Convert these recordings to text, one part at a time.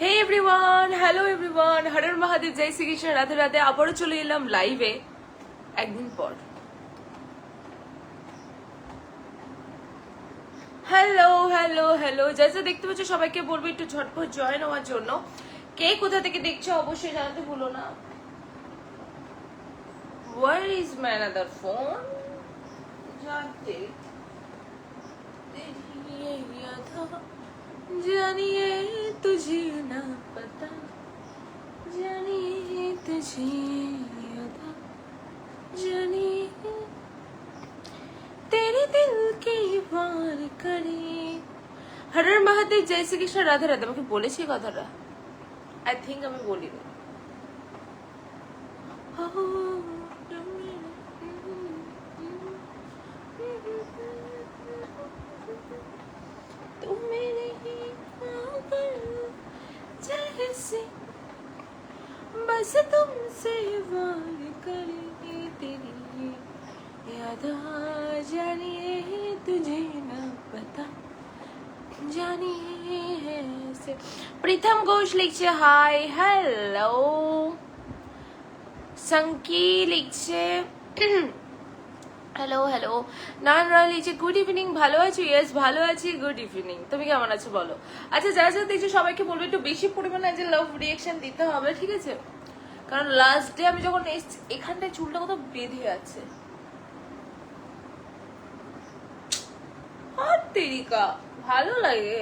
হে everyone, hello everyone, হরর মহাদেব, জয় শ্রীকৃষ্ণ, রাধে রাধে। আবারও চলে এলাম লাইভে একদিন পর। হ্যালো হ্যালো হ্যালো, যা যা দেখতে পাচ্ছ সবাইকে বলবো একটু ঝটপট জয়েন হওয়ার জন্য। কে কোথা থেকে দেখছো অবশ্যই জানাতে ভুলো না। Where is my another phone? জানতে জানিয়ে तुझे ना पता जानिए तुझे अदा जानिए तेरे दिल की बार करे। হরর মহাদেব, জয় শ্রীকৃষ্ণ, রাধে রাধে। আমাকে বলেছি কথাটা, আই থিঙ্ক আমি বলিনি। तुम मेरे ही पागल जैसे बस तुमसे वार करेगी तेरी याद जानिए तुझे ना पता जानिए ऐसे। प्रीतम घोष लिखছে হাই হ্যালো। संकी লিখছে হ্যালো হ্যালো। নান রয় লিখছে গুড ইভিনিং, ভালো আছো? ইয়েস ভালো আছি, গুড ইভিনিং। তুমি কেমন আছো বলো? আচ্ছা, যারা যারা দেখছো সবাইকে বলবো একটু বেশি পরিমাণে যে লাভ রিয়াকশন দিতে হবে, ঠিক আছে? কারণ লাস্ট ডে আমি যখন এখানটায় চুলটা কত বেঁধে আছে। আর তেরিকা ভালো লাগে।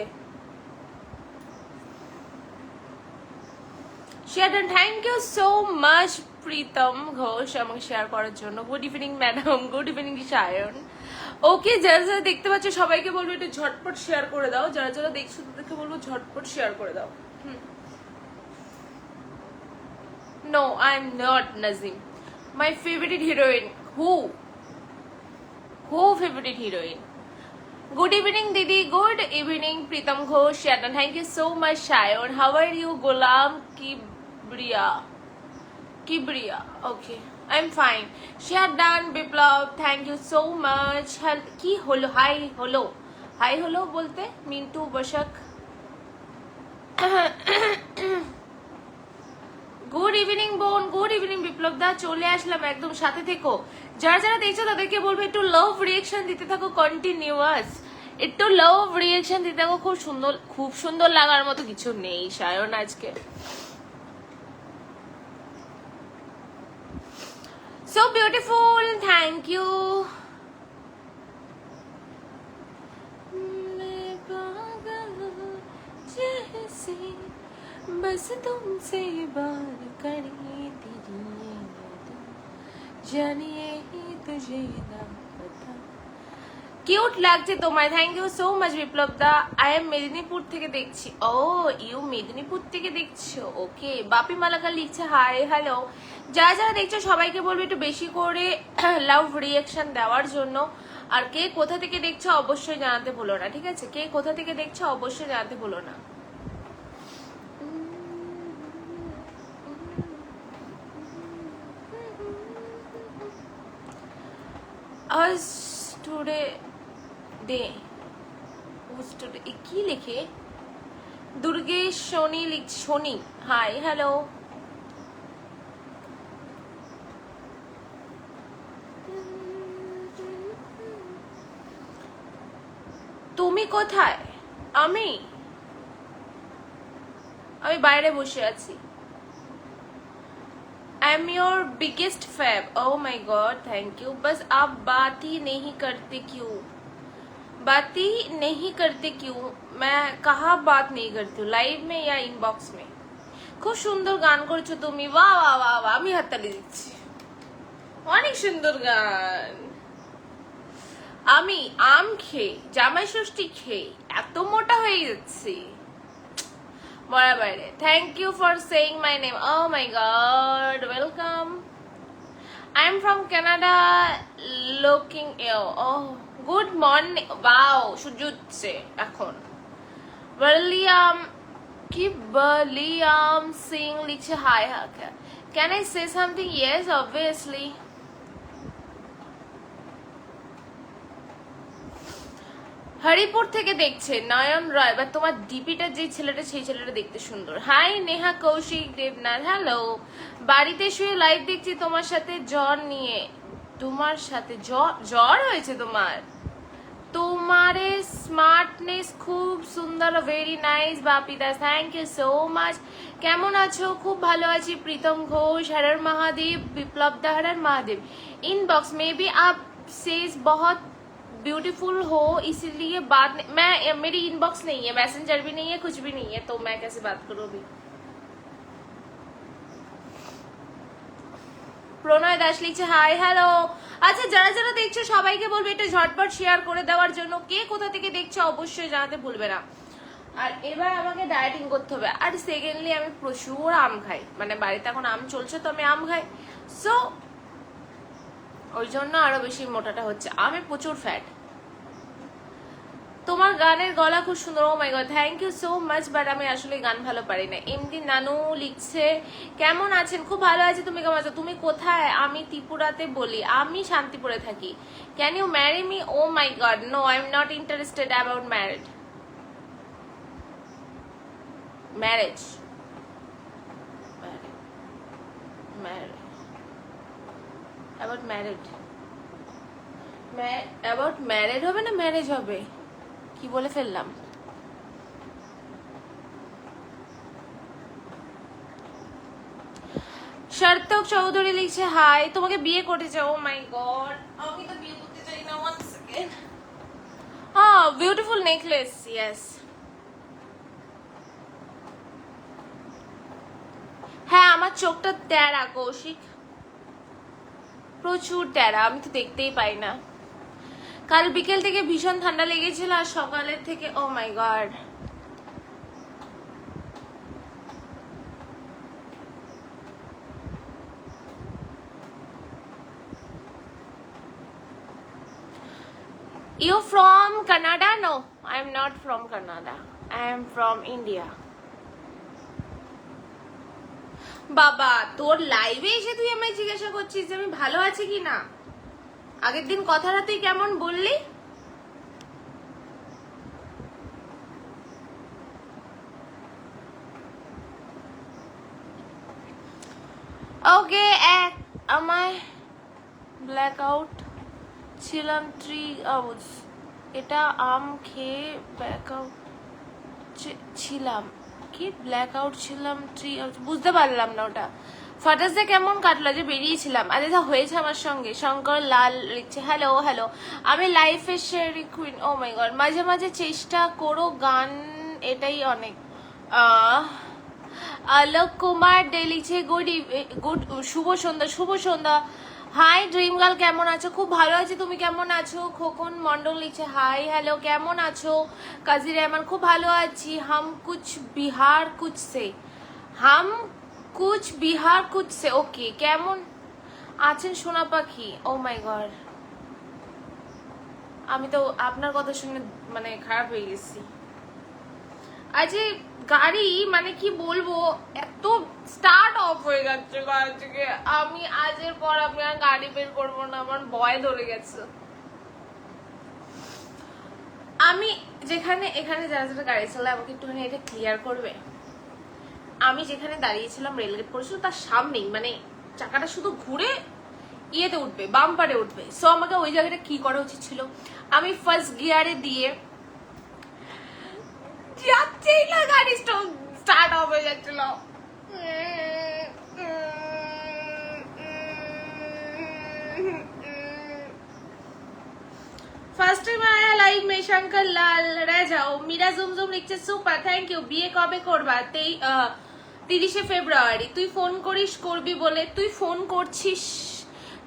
Share, thank you so much Pritam Ghosh আমাকে শেয়ার করার জন্য। Good evening madam, good evening Sayan. Okay, যারা যারা দেখতে পাচ্ছ সবাইকে বলবো একটু ঝটপট শেয়ার করে দাও। যারা যারা দেখছো তাদেরকে বলবো ঝটপট শেয়ার করে দাও। No, I am not Nazim. My favourite heroine who favourite heroine? Good evening didi, good evening Pritam Ghosh, share, thank you so much Sayan. How are you Golam Kibriya, okay, I'm fine. Share done, Biplav, thank you so much. কি হলো? High হলো বলতে Mintu Basak. Good evening বোন, good evening বিপ্লব দা, চলে আসলাম একদম, সাথে থেকো। যারা যারা দেখছো তাদেরকে বলবো একটু লাভ রিয়েকশন দিতে থাকো কন্টিনিউয়াস, একটু লাভ রিয়েকশন দিতে থাকো। খুব সুন্দর লাগার মতো কিছু নেই সায়ন আজকে। So beautiful, thank you. मैं पागल जैसे बस तुमसे बार करी तेरी याद जानिए तुझे ना पता। কিউট লাগছে তোমায়, thank you so much Biplab da. I am Medinipur থেকে দেখছি। ও ইউ মেদিনীপুর থেকে দেখছো, ওকে। বাপি মালাকা লিখছে হাই হ্যালো। যারা যারা দেখছো সবাইকে বলবো একটু বেশি করে লাভ রিয়াকশন দেওয়ার জন্য। আর কে কোথা থেকে দেখছো অবশ্যই জানাতে ভুলো না, ঠিক আছে? কে কোথা থেকে দেখছো অবশ্যই জানাতে ভুলো না। আজ টুডে ডে কি লিখে? দুর্গেশ শনি লিখছে, শনি হাই হ্যালো। তুমি কোথায়? আমি বাইরে বসে আছি। I am your biggest fan. Oh my god, thank you. बस आप बात ही नहीं करते क्यों? मैं कहा बात नहीं करती हूँ, लाइव में या इनबॉक्स में? খুব সুন্দর গান করছো তুমি, বাহ বাহ বাহ বাহ, আমি হাততালি দিচ্ছি। অনেক সুন্দর গান। আমি আম খেয়ে, জামাই ষষ্ঠী খেয়ে এত মোটা হয়ে যাচ্ছি মরার বাইরে। Thank you for saying my name. Oh my god, welcome. I am from Canada looking you. Oh good morning. Wow, সূর্য উঠছে এখন। বলিয়াম সিং লিখছে হাই হাকা। Can I say something? Yes Haripur থেকে দেখছে নয়ন রয়, বা তোমার ডিপিটা যে ছেলেটা সেই ছেলেটা দেখতে সুন্দর। Hi Neha Koushik Debnath, hello. বাড়িতে শুয়ে লাইভ দেখছি তোমার সাথে জ্বর নিয়ে। তোমার সাথে জ্বর হয়েছে তোমার? তোমারে স্মার্টনেস খুব সুন্দর, ভেরি নাইস বাপিদা, থ্যাংক ইউ সো মাচ। কেমন আছো? খুব ভালো আছি। প্রীতম ঘোষ, হরর महादेव, विप्लव दा हरर महादेव। इनबॉक्स में भी आप सेज बहुत ब्यूटीफुल हो, इसीलिए बात नहीं, मैं मेरी इनबॉक्स नहीं है, मैसेंजर भी नहीं है, कुछ भी नहीं है, तो मैं कैसे बात करूँ अभी। প্রণয় দাস লিখছে হাই হ্যালো। আচ্ছা, যারা যারা দেখছো সবাইকে বলবে এটা ঝটপট শেয়ার করে দেওয়ার জন্য। কে কোথা থেকে দেখছো অবশ্যই জানাতে ভুলবে না। আর এবার আমাকে ডায়েটিং করতে হবে। আর সেকেন্ডলি আমি প্রচুর আম খাই, মানে বাড়িতে এখন আম চলছে তো আমি আম খাই, সো ওই জন্য আরো বেশি মোটাটা হচ্ছে। আমি প্রচুর ফ্যাট। তোমার গানের গলা খুব সুন্দর। Oh my god, thank you so much, but আমি আসলে গান ভালো পারি না। এমডি নানু লিখছে কেমন আছেন? খুব ভালো আছি, তুমি কেমন আছো? তুমি কোথায়? আমি ত্রিপুরাতে বলি, আমি শান্তিপুরে থাকি। Can you marry me? Oh my god, no, I am not interested about married marriage about married হবে না ম্যারেজ হবে? কি বলে ফেললাম? সার্থক চৌধুরী লিখছে হাই, তোমাকে বিয়ে করতে চাও? ও মাই গড, আমি তো বিয়ে করতে চাই না। One second. Beautiful necklace, yes. হ্যাঁ, আমার চোখটা ট্যারা কৌশিক, প্রচুর ট্যারা, আমি তো দেখতেই পাই না। কাল বিকেল থেকে ভীষণ ঠান্ডা লেগেছিল, আর সকালের থেকে ও my god. You from Canada? No, I am not from Canada. I am from India. বাবা, তোর লাইভে এসে তুই আমায় জিজ্ঞাসা করছিস যে আমি ভালো আছি কি না? আগের দিন কথাটা তুই কেমন বললি? ওকে, আমায় ব্ল্যাক আউট ছিলাম ট্রি আউট, এটা আম খেয়ে ব্ল্যাক আউট ছিলাম, কি ব্ল্যাক আউট ছিলাম ট্রি আউট, বুঝতে পারলাম না ওটা। ফাটাস ডে কেমন কাটলো? যে বেরিয়েছিলাম। আরে যা হয়েছে আমার সঙ্গে। শঙ্কর লাল লিখছে হ্যালো হ্যালো, আমি লাইফে শেয়ারি কুইন। ও মাই গড, মাঝে মাঝে চেষ্টা করো গান, এটাই অনেক। আলোক কুমার দে লিখছে গুড শুভ সন্ধ্যা। শুভ সন্ধ্যা। হাই ড্রিম গার্ল, কেমন আছো? খুব ভালো আছি, তুমি কেমন আছো? খোকন মন্ডল লিখছে হাই হ্যালো, কেমন আছো? কাজী রহমান, খুব ভালো আছি। হাম কুছ বিহার কুছ সে, হাম কুছ বিহার কুছ সে, ওকে। কেমন আছেন সোনা পাখি? ও মাই গড, আমি তো আপনার কথা শুনে মানে খারাপ হয়ে গেছি। আজকে গাড়ি মানে কি বলবো, এত স্টার্ট অফ হয়ে যাচ্ছে আজকে। আমি আজের পর আমি আর গাড়ি বের করবো না, আমার ভয় ধরে গেছে। আমি যেখানে এখানে যারা যারা গাড়ি চালায় আমাকে একটুখানি এটা ক্লিয়ার করবে। আমি যেখানে দাঁড়িয়েছিলাম রেলগেট পড়েছিল তার সামনেই, মানে চাকাটা শুধু ঘুরে ইয়েতে উঠবে, বাম্পারে উঠবে। সো আমাকে ওই জায়গাটা কি করা উচিত ছিল? আমি ফার্স্ট গিয়ারে দিয়ে যাচ্ছেই না, গাড়ি স্টার্ট অফ হয়ে যাচ্ছিল। ফার্স্ট টাইম আয়া লাইভ মে শঙ্কর লাল রহ যাও। মীরা জুমজুম লিখছে সুপার, থ্যাংক ইউ। বিয়ে কবে করবা? 30শে ফেব্রুয়ারি। তুই ফোন করিস করবি বলে, তুই ফোন করছিস,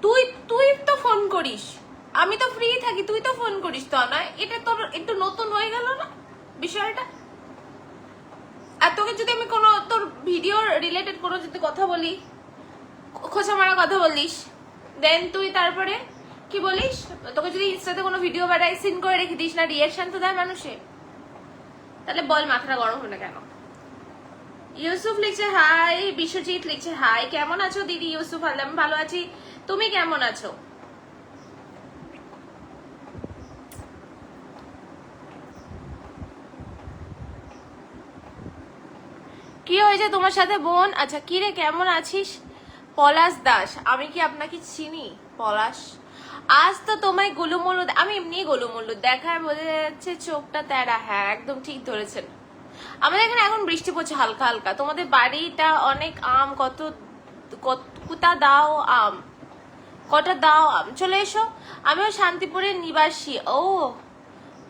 তুই তো ফোন করিস, আমি তো ফ্রি থাকি, তুই তো ফোন করিস তো। নয় এটা তোর একটু নতুন হয়ে গেল না বিষয়টা? আর তোকে যদি আমি কোনো তোর ভিডিও রিলেটেড কোনো যদি কথা বলি, খোঁচা মারা কথা বলিস, দেন তুই তারপরে কি বলিস? তোকে যদি ইনস্টাতে কোনো ভিডিও বানাই সিন করে রেখে দিস না, রিয়াকশন তো দেয় মানুষে, তাহলে বল মাথাটা গরম হলো কেন? ইউসুফ লিখছে হাই। বিশ্বজিৎ লিখছে হাই, কেমন আছো দিদি? ইউসুফ আলম, ভালো আছি, তুমি কেমন আছো? কি হয়েছে তোমার সাথে বোন? আচ্ছা কি রে, কেমন আছিস? পলাশ দাস, আমি কি আপনাকে চিনি? পলাশ, আজ তো তোমায় গোলুমলু, আমি এমনি গোলুমলু দেখায় বোঝা যাচ্ছে চোখটা তেরা। হ্যাঁ একদম ঠিক ধরেছেন। আমাদের এখানে এখন বৃষ্টি পড়ছে হালকা হালকা। তোমাদের বাড়িটা অনেক আম, কটা দাও আম, কটা দাও আম, চলে এসো। আমিও শান্তিপুরের নিবাসী। ও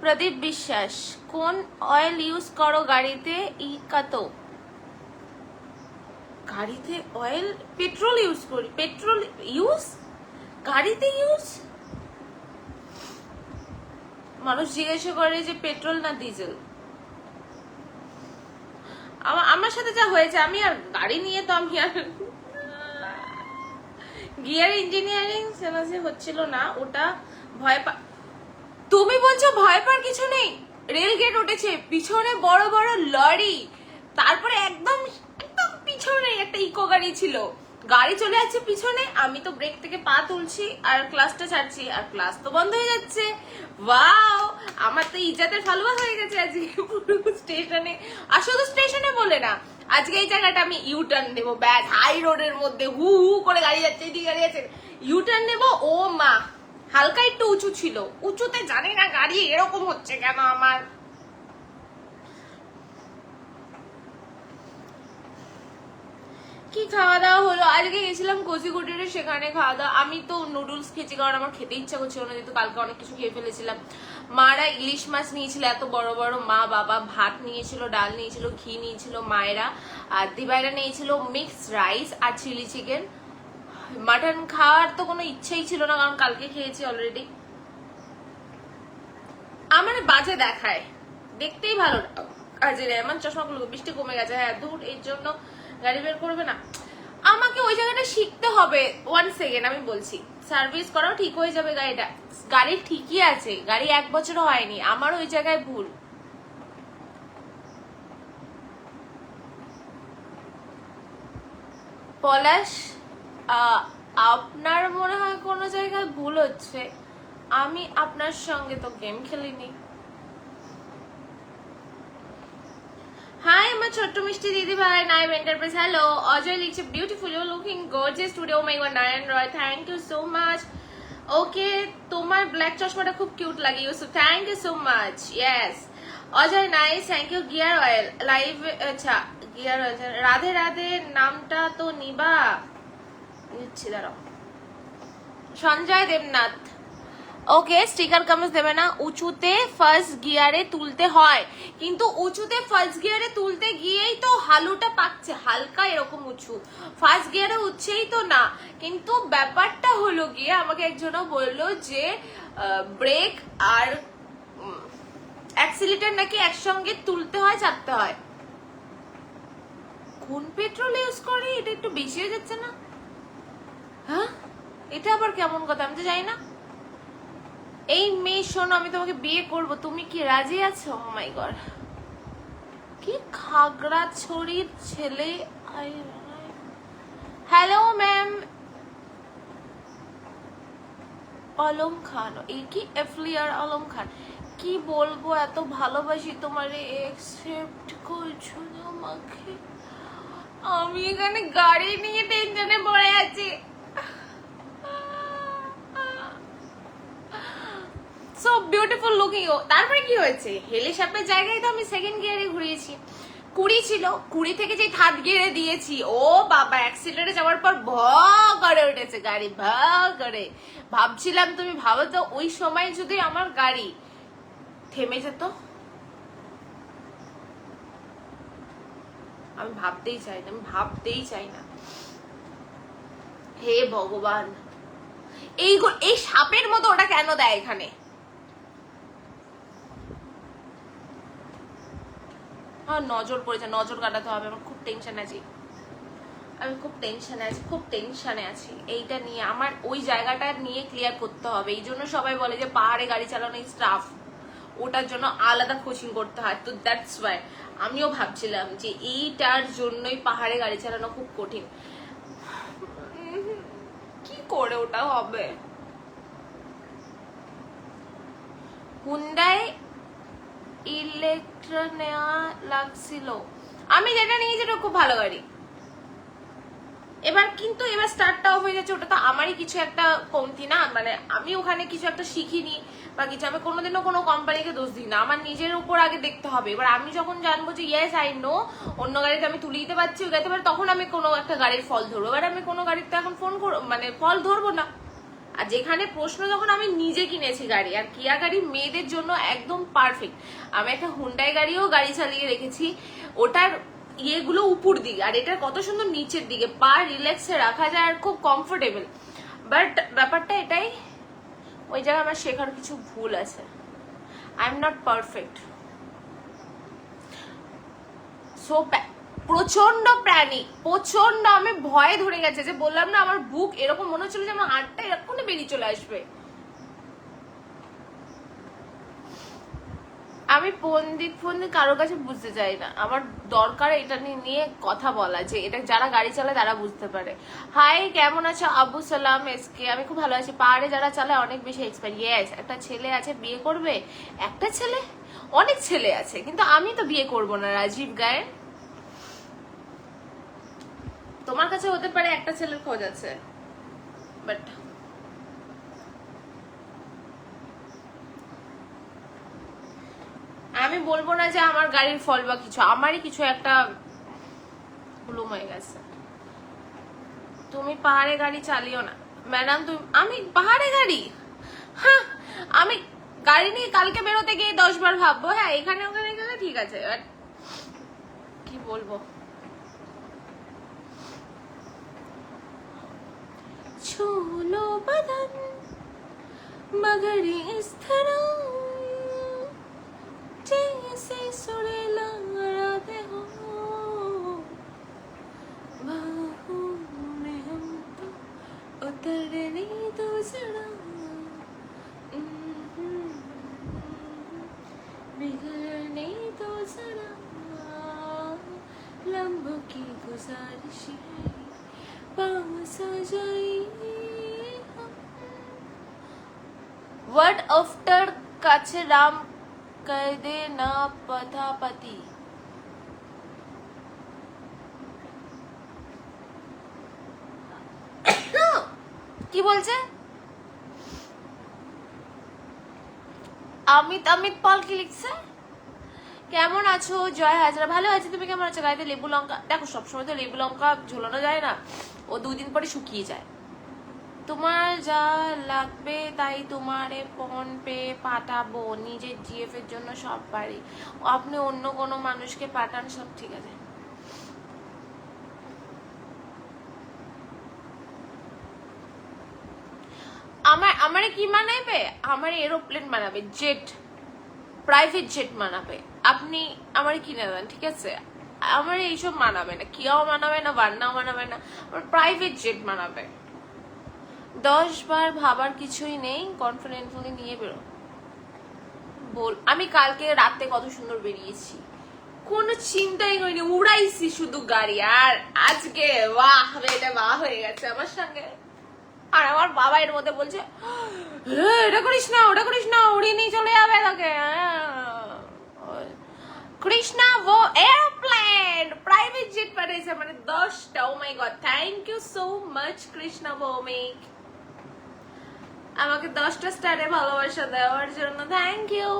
প্রদীপ বিশ্বাস, কোন অয়েল ইউজ করো গাড়িতে? ইকাতো গাড়িতে অয়েল, পেট্রোল ইউজ করি। পেট্রোল ইউজ গাড়িতে ইউজ? মানুষ জিজ্ঞাসা করে যে পেট্রোল না ডিজেল। আমার সাথে যা হয়েছে, আমি আর গাড়ি নিয়ে তো আমি আর গিয়ার ইঞ্জিনিয়ারিং সেনাসে হচ্ছিল না, ওটা ভয় পা। তুমি বলছো ভয় পাওয়ার কিছু নেই? রেল গেট উঠেছে, পিছনে বড় বড় লরি, তারপরে একদম একদম পিছনে একটা ইকো গাড়ি ছিল, গাড়ি চলে যাচ্ছে পিছনে, আমি তো ব্রেক থেকে পা তুলছি আর ক্লাসটা ছাড়ছি, আর ক্লাস তো বন্ধ হয়ে যাচ্ছে। ওয়াও, আমার তো ইজ্জতের ফালুয়া হয়ে গেছে আজকে পুরো স্টেশনে। আর শুধু স্টেশনে বলে না, আজকে এই জায়গাটা আমি ইউটার্ন নেবো, ব্যাস হাই রোডের মধ্যে হু হু করে গাড়ি যাচ্ছে, এদিকে গাড়ি যাচ্ছে, ইউটার্ন নেবো। ও মা, হালকা একটু উঁচু ছিল, উঁচুতে জানি না গাড়ি এরকম হচ্ছে কেন আমার। কি খাওয়া দাওয়া হলো? আজকে গেছিলাম কোচিকুটিরে, সেখানে খাওয়া দাওয়া, আমি তো নুডলস খেয়েছি কারণ আমার খেতে ইচ্ছা করছিল না, যেহেতু কালকে অনেক কিছু খেয়ে ফেলেছিলাম। মারা ইলিশ মাছ নিয়েছিল এত বড় বড়, মা বাবা ভাত নিয়েছিল, ডাল নিয়েছিল, ঘি নিয়েছিল মায়েরা, আর দিবাইরা নিয়েছিল মিক্সড রাইস আর চিলি চিকেন। মাটন খাওয়ার তো কোনো ইচ্ছাই ছিল না কারণ কালকে খেয়েছি অলরেডি। আমার বাজে দেখায়, দেখতেই ভালো কাজে রে। আমার চশমাগুলো, বৃষ্টি কমে গেছে, হ্যাঁ দূর, এর জন্য গাড়ি বের করবে না। আমাকে ওই জায়গাটা শিখতে হবে। 1 সেকেন্ড আমি বলছি, সার্ভিস করাও ঠিক হয়ে যাবে গাড়িটা। গাড়ি ঠিকই আছে, গাড়ি 1 বছরও হয়নি, আমার ওই জায়গায় ভুল। পলাশ, আপনার মনে হয় কোনো জায়গায় ভুল হচ্ছে, আমি আপনার সঙ্গে তো গেম খেলিনি। হাই আমার ছোট্ট মিষ্টি দিদি ভাই, নাইম এন্টারপ্রাইজ, হ্যালো। অজয় লিখছে beautiful, you looking gorgeous today, oh my god Narayan Roy, thank you so much. Okay, তোমার ব্ল্যাক চশমাটা খুব কিউট লাগে Yusuf, thank you so much. Yes Ajay, nice, thank you. Gear oil live, আচ্ছা গিয়ার অয়েল, রাধে রাধে, নামটা তো নিবা নিচ্ছি, দাঁড়াও। সঞ্জয় দেবনাথ, ওকে, স্টিকার কামিজ দেবে না। উঁচুতে ফার্স্ট গিয়ারে তুলতে হয়, কিন্তু উঁচুতে ফার্স্ট গিয়ারে তুলতে গিয়েই তো হালুটা পাকছে, হালকা এরকম উঁচু, ফার্স্ট গিয়ারে উঠছেই তো না। কিন্তু ব্যাপারটা হলো গিয়ে, আমাকে একজনও বললো যে ব্রেক আর অ্যাক্সিলেটর নাকি একসঙ্গে তুলতে হয়, চাপতে হয়। কোন পেট্রোল ইউজ করে? এটা একটু বেশি হয়ে যাচ্ছে না? হ্যাঁ, এটা আবার কেমন কথা, আমি তো জানি না। এই মেয়ে শোনো, আমি তোমাকে বিয়ে করব, তুমি কি রাজি আছো? ও মাই গড, কি খাগড়াছড়ির ছেলে। হ্যালো ম্যাম আলম খান, এই কি এফলিয়ার আলম খান, কি বলবো, এত ভালোবাসি তোমারে, একসেপ্ট করছো না আমাকে? আমি এখানে গাড়ি নিয়ে টেনশনে পড়ে আছি। So beautiful looking. তারপরে কি হয়েছে, হেলে সাপের জায়গায় তো আমি সেকেন্ড গিয়ারে ঘুরিয়েছি। 20 ছিল, 20 থেকে যে থার্ড গিয়ারে দিয়েছি, ও বাবা, অ্যাক্সিলেটরে যাওয়ার পর ভ করে উঠেছে গাড়ি, ভ করে। ভাবছিলাম, তুমি ভাবো তো, ওই সময় যদি আমার গাড়ি থেমে যেত, আমি ভাবতেই চাই না, আমি ভাবতেই চাই না। হে ভগবান, এই সাপের মতো ওটা কেন দেয় এখানে? নজর পড়েছে, নজর কাটাতে হবে, আমার খুব টেনশন আছে, আমি খুব টেনশনে আছি, খুব টেনশনে আছি এইটা নিয়ে, আমার ওই জায়গাটা নিয়ে ক্লিয়ার করতে হবে। এই জন্য সবাই বলে যে পাহাড়ে গাড়ি চালানো স্টাফ, ওটার জন্য আলাদা কোচিং করতে হয়, তো দ্যাটস ওয়াই আমিও ভাবছিলাম যে এইটার জন্যই পাহাড়ে গাড়ি চালানো খুব কঠিন। কি করে ওটা হবে? হুন্ডাই ইলেকট্রা নেওয়া লাগছিল, আমি যেটা নিয়েছি ওটা খুব ভালো গাড়ি। এবার কিন্তু এবার স্টার্টটা অফ হয়ে যাচ্ছে, ওটা তো আমারই কিছু একটা কমতি না, মানে আমি ওখানে কিছু একটা শিখিনি বা কিছু, আমি কোনোদিনও কোনো কোম্পানিকে দোষ দিই না, আমার নিজের উপর আগে দেখতে হবে। এবার আমি যখন জানবো যে ইয়েস আই নো অন্য গাড়িতে আমি তুলে দিতে পারছি ওই গাড়িতে, তখন আমি কোনো একটা গাড়ির ফল ধরবো। এবার আমি কোনো গাড়িতে এখন মানে ফল ধরবো না। আর যেখানে প্রশ্ন, যখন আমি নিজে কিনেছি গাড়ি, আর কিয়া গাড়ি মেয়েদের জন্য একদম পারফেক্ট। আমি একটা হুন্ডাই গাড়িও গাড়ি চালিয়ে রেখেছি, ওটার ইয়েগুলো উপর দিকে আর এটার কত সুন্দর নিচের দিকে, পা রিল্যাক্সে রাখা যায় আর খুব কমফোর্টেবল। বাট ব্যাপারটা এটাই, ওই জায়গায় আমার শেখার কিছু ভুল আছে। I am not perfect. So প্রচন্ড প্যানিক, প্রচন্ড আমি ভয়ে ধরে গেছে, যে বললাম না আমার বুক এরকম মনে হচ্ছিল যে আমার হাতটা এরকমই বেরিয়ে চলে আসবে। আমি পন্ডিত কারোর কাছে বুঝতে চাই না, আমার দরকার এটা নিয়ে কথা বলা, যে এটা যারা গাড়ি চালায় তারা বুঝতে পারে। হাই, কেমন আছো আবু সালাম এসকে? আমি খুব ভালো আছি। পাহাড়ে যারা চালায় অনেক বেশি এক্সপেরিয়েন্স। একটা ছেলে আছে, বিয়ে করবে? একটা ছেলে? অনেক ছেলে আছে, কিন্তু আমি তো বিয়ে করব না রাজীব গায়ে। তোমার কাছে হতে পারে একটা ছেলের খোঁজ আছে, বাট আমি বলবো না যে আমার গাড়ির ফল বা কিছু, আমারই কিছু একটা হুলুম হয়ে গেছে। তুমি পাহাড়ে গাড়ি চালিও না ম্যাডাম। তুমি, আমি পাহাড়ে গাড়ি, হ্যাঁ আমি গাড়ি নিয়ে কালকে বেরোতে গিয়ে 10 বার ভাববো। হ্যাঁ এখানে ওখানে গেলে ঠিক আছে, কি বলবো। ছুলো বদন मगर इस तरह जैसे सुरेला राधे हो, बाहों में हम तो उतरने दो जरा, बिगड़ने दो जरा, लम्बों की गुजारिश है पास आ जाइए। वर्ड आफ्टर কাছে রাম কায়দে না পথাপতি। কি বলছে? অমিত পাল কি লিখছে? কেমন আছো জয় হাজরা? ভালো আছি, তুমি কেমন আছো? গাড়িতে লেবু লঙ্কা, দেখো সবসময় তো লেবু লঙ্কা ঝোলানো যায় না, ও 2 দিন পরে শুকিয়ে যায়। তোমার যা লাগবে তাই তোমারে ফোন পে পাঠাবো, নিজের জিএফ এর জন্য সব পারি, আপনি অন্য কোনো মানুষকে পাঠান, সব ঠিক আছে। আমারে কি মানাবে? আমার এরোপ্লেন বানাবে, জেট, প্রাইভেট জেট মানাবে, আপনি আমার কিনে দেন, ঠিক আছে? আমার এইসব মানাবে না, কিয়াও মানাবে না, ভার্নাও মানাবে না, আমার প্রাইভেট জেট মানাবে। 10 বার ভাবার কিছুই নেই, কনফিডেন্টলি নিয়ে বেরো। বল, আমি কালকে রাতে কত সুন্দর বেরিয়েছি, কোনো চিন্তাই করিনি, উড়াইছি শুধু গাড়ি। আর আজকে বাহ বেটা বাহ হয়ে গেছে আমার সঙ্গে। আর আমার বাবা এর মধ্যে বলছে এটা করিস না, ওটা করিস না, উড়িয়ে নিয়ে চলে যাবে তোকে। কৃষ্ণা ও এয়ারপ্লেন প্রাইভেট জেট পাঠিয়েছে, মানে 10টা। Oh my god, thank you so much Krishna Bhowmik, আমাকে 10টা স্টারে ভালোবাসা দেওয়ার জন্য থ্যাংক ইউ।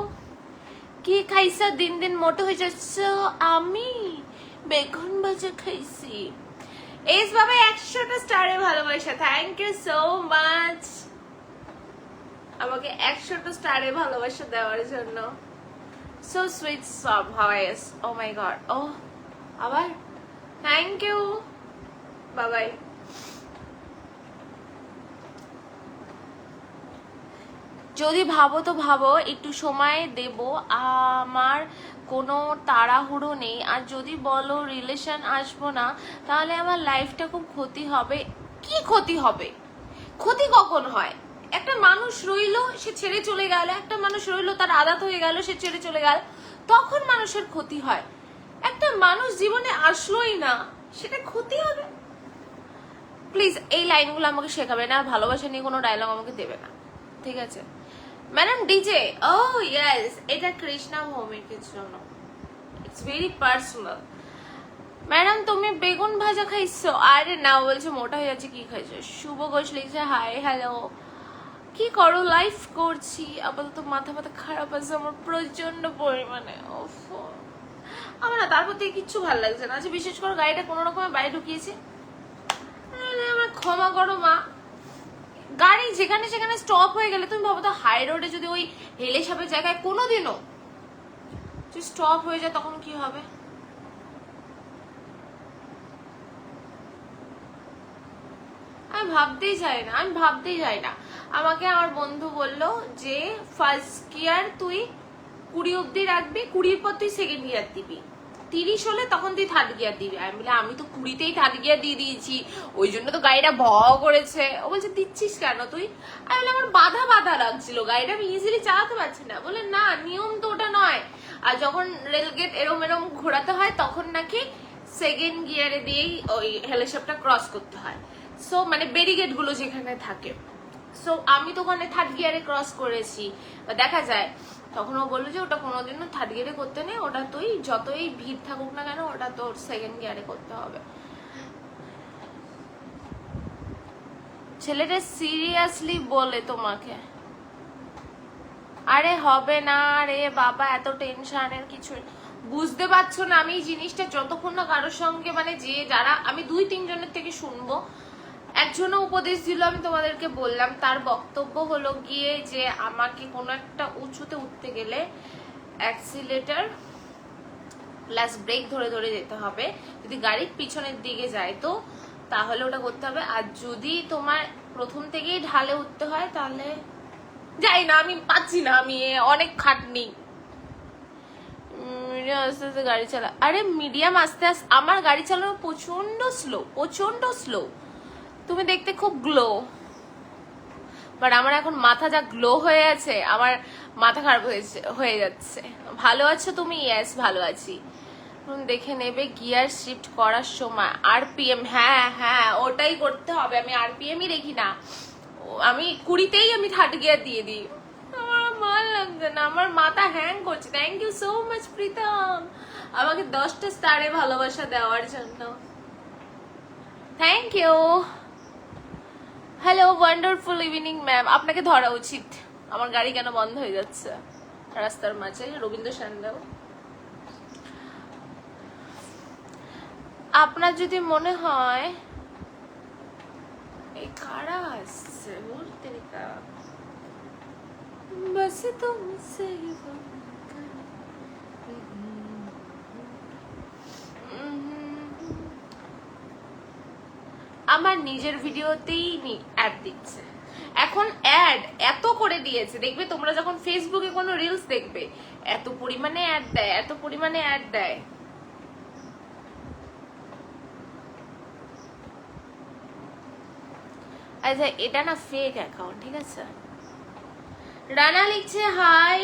কি খাইছো? দিন দিন মোটো হয়ে যাচ্ছ। আমি বেগুন ভাজা খাইছি। এস বাবা 100টা স্টারে ভালোবাসা, থ্যাংক ইউ সো মাচ আমাকে 100টা স্টারে ভালোবাসা দেওয়ার জন্য। সো সুইট সব হাওয়াইস, ও মাই গড। ও আবার থ্যাংক ইউ, বাই বাই। যদি ভাবো তো ভাবো, একটু সময় দেব, আমার কোনো তাড়াহুড়ো নেই। আর যদি বলো রিলেশন আসবো না, তাহলে আমার লাইফটা খুব ক্ষতি হবে। কি ক্ষতি হবে? ক্ষতি কখন হয়? একটা মানুষ রইলো, সে ছেড়ে চলে গেল, একটা মানুষ রইলো, তার আদাত হয়ে গেল, সে ছেড়ে চলে গেল, তখন মানুষের ক্ষতি হয়। একটা মানুষ জীবনে আসলোই না, সেটা ক্ষতি হবে? প্লিজ এই লাইনগুলো আমাকে শেখাবে না, আর ভালোবাসা নিয়ে কোনো ডায়লগ আমাকে দেবে না, ঠিক আছে? ম্যাডাম ডিজে, ও ইয়েস, এটা কৃষ্ণা ভৌমিকের জন্য, ইটস ভেরি পার্সোনাল। ম্যাডাম তুমি বেগুন ভাজা খাইছো? আরে না, বলছে মোটা হয়ে যাচ্ছে। কি খাইছো? শুভ ঘোষ লিখছে হাই হ্যালো। কি করো? লাইফ করছি। আপাতত মাথা ব্যথা খারাপ আছে আমার প্রচন্ড পরিমাণে। আমার না তারপর থেকে কিচ্ছু ভালো লাগছে না। আচ্ছা বিশেষ করে গাড়িটা কোনো রকমের বাইরে ঢুকিয়েছি, আমার ক্ষমা করো মা। গাড়ি যেখানে সেখানে স্টপ হয়ে গেলে, তুমি ভাবো তো হাই রোডে যদি ওই হেলে সাপের জায়গায় কোনোদিনও যদি স্টপ হয়ে যায় তখন কি হবে? আমি ভাবতেই চাই না। আমাকে আমার বন্ধু বললো যে ফার্স্ট ইয়ার তুই 20 অব্দি রাখবি, 20-র পর তুই সেকেন্ড ইয়ার দিবি, 30 হলে তখন তুই থার্ড গিয়ার দিবি। আমি বলি আমি তো 20তেই থার্ড গিয়ার দিয়ে দিয়েছি, ওই জন্য তো গাড়িটা করেছে। ও বলছে দিচ্ছিস কেন তুই? আমি বলি আমার বাধা লাগছিল, গাড়িটা আমি ইজিলি চালাতে পারছি না। বলে না, নিয়ম তো ওটা নয়। আর যখন রেলগেট এরম ঘোরাতে হয় তখন নাকি সেকেন্ড গিয়ারে দিয়েই ওই হেলেসাপটা ক্রস করতে হয়। সো মানে ব্যারিকেড গুলো যেখানে থাকে, সো আমি তো ওখানে থার্ড গিয়ারে ক্রস করেছি, দেখা যায়। তখন ও বললো যে ওটা কোনোদিনও থার্ড গিয়ারে করতে নেই, ওটা তুই যতই ভিড় থাকুক না কেন ওটা তোর সেকেন্ড গিয়ারে করতে হবে। ছেলেটা সিরিয়াসলি বলে তোমাকে? আরে হবে না রে বাবা, এত টেনশনের কিছু বুঝতে পারছো না। আমি এই জিনিসটা যতক্ষণ না কারোর সঙ্গে মানে যে যারা আমি 2-3 জনের থেকে শুনবো, একজনও উপদেশ দিল, আমি তোমাদেরকে বললাম, তার বক্তব্য হলো গিয়ে যে আমাকে কোনো একটা উঁচুতে উঠতে গেলে অ্যাক্সিলেটর প্লাস ব্রেক ধরে ধরে যেতে হবে। যদি গাড়ির পিছনের দিকে যায় তো তাহলে ওটা করতে হবে। আর যদি তোমার প্রথম থেকেই ঢালে উঠতে হয় তাহলে যাই না, আমি পাচ্ছি না, আমি অনেক খাটনি। আস্তে আস্তে গাড়ি চালা। আরে মিডিয়াম আস্তে আস্তে, আমার গাড়ি চালানো প্রচন্ড স্লো। তুমি দেখতে খুব গ্লো, বাট আমার এখন মাথা যা গ্লো হয়ে আছে, আমার মাথা খারাপ হয়ে যাচ্ছে। ভালো আছো তুমি? ইয়েস ভালো আছি। দেখে নেবে গিয়ার শিফট করার সময় আরপিএম। হ্যাঁ ওটাই করতে হবে। আমি আরপিএমই দেখি না, আমি 20তেই আমি থার্ড গিয়ার দিয়ে দিই। আমার ভালো লাগছে না, আমার মাথা হ্যাং করছে। Thank you so much Pritam আমাকে 10টা স্টারে ভালোবাসা দেওয়ার জন্য। Thank you. Hello wonderful evening ma'am. আপনাকে ধরা উচিত, আমার গাড়ি কেন বন্ধ হয়ে যাচ্ছে রাস্তার মাঝে। রবীন্দ্র সান্যাল, আপনার যদি মনে হয় এই কারা আসছে বলতে বস তুমসে আমার নিজের ভিডিওতেই অ্যাড দিচ্ছে এখন। অ্যাড এত করে দিয়েছে, দেখবে তোমরা যখন ফেসবুকে কোনো রিলস দেখবে এত পরিমাণে অ্যাড দেয়। আচ্ছা এটা না ফেক অ্যাকাউন্ট, ঠিক আছে। রানা লিখছে হাই।